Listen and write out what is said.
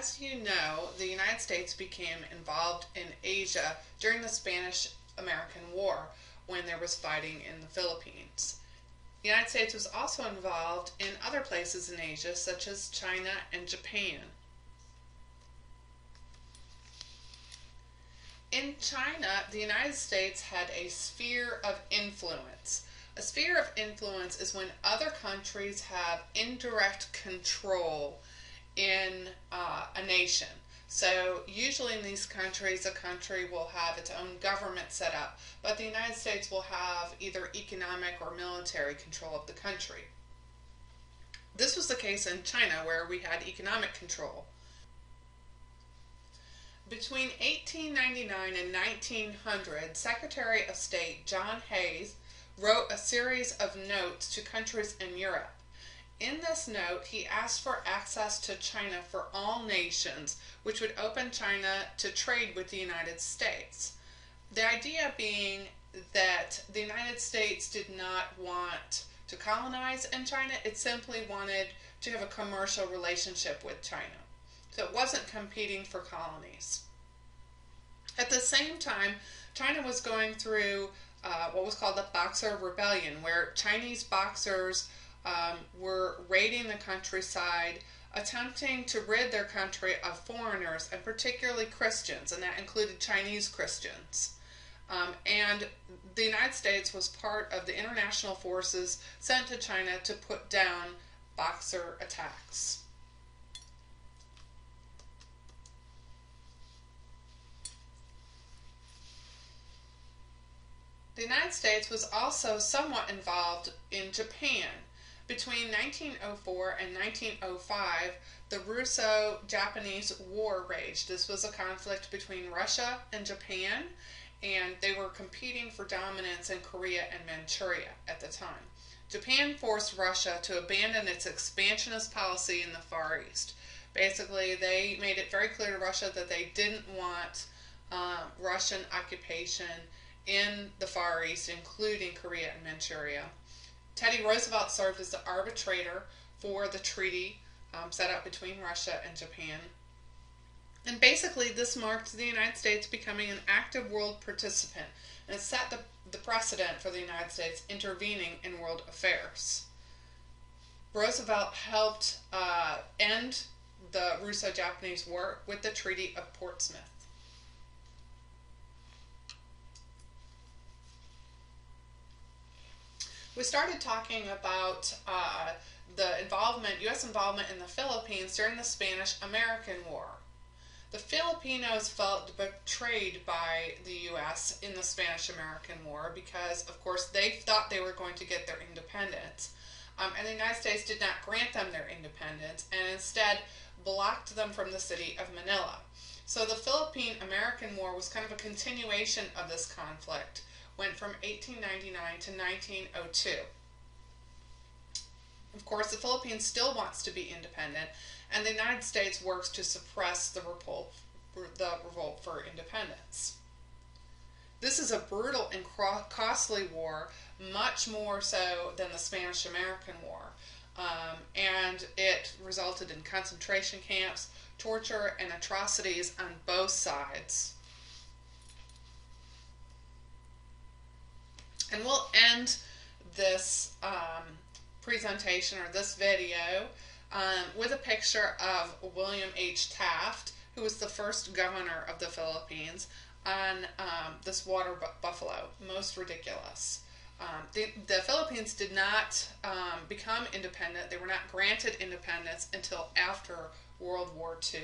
as you know, the United States became involved in Asia during the Spanish-American War when there was fighting in the Philippines. The United States was also involved in other places in Asia, such as China and Japan. In China, the United States had a sphere of influence. A sphere of influence is when other countries have indirect control in a nation. So usually in these countries, a country will have its own government set up, but the United States will have either economic or military control of the country. This was the case in China, where we had economic control. Between 1899 and 1900, Secretary of State John Hayes wrote a series of notes to countries in Europe. In this note, he asked for access to China for all nations, which would open China to trade with the United States. The idea being that the United States did not want to colonize in China, it simply wanted to have a commercial relationship with China. So it wasn't competing for colonies. At the same time, China was going through what was called the Boxer Rebellion, where Chinese boxers were raiding the countryside, attempting to rid their country of foreigners, and particularly Christians, and that included Chinese Christians. And the United States was part of the international forces sent to China to put down Boxer attacks. The United States was also somewhat involved in Japan. Between 1904 and 1905, the Russo-Japanese War raged. This was a conflict between Russia and Japan, and they were competing for dominance in Korea and Manchuria at the time. Japan forced Russia to abandon its expansionist policy in the Far East. Basically, they made it very clear to Russia that they didn't want Russian occupation in the Far East, including Korea and Manchuria. Teddy Roosevelt served as the arbitrator for the treaty set up between Russia and Japan. And basically, this marked the United States becoming an active world participant, and it set the precedent for the United States intervening in world affairs. Roosevelt helped end the Russo-Japanese War with the Treaty of Portsmouth. We started talking about the U.S. involvement in the Philippines during the Spanish-American War. The Filipinos felt betrayed by the U.S. in the Spanish-American War because, of course, they thought they were going to get their independence. And the United States did not grant them their independence and instead blocked them from the city of Manila. So the Philippine-American War was kind of a continuation of this conflict. Went from 1899 to 1902. Of course, the Philippines still wants to be independent, and the United States works to suppress the revolt for independence. This is a brutal and costly war, much more so than the Spanish-American War, and it resulted in concentration camps, torture, and atrocities on both sides. And we'll end this presentation or this video with a picture of William H. Taft, who was the first governor of the Philippines, on this water buffalo. Most ridiculous. The Philippines did not become independent. They were not granted independence until after World War II.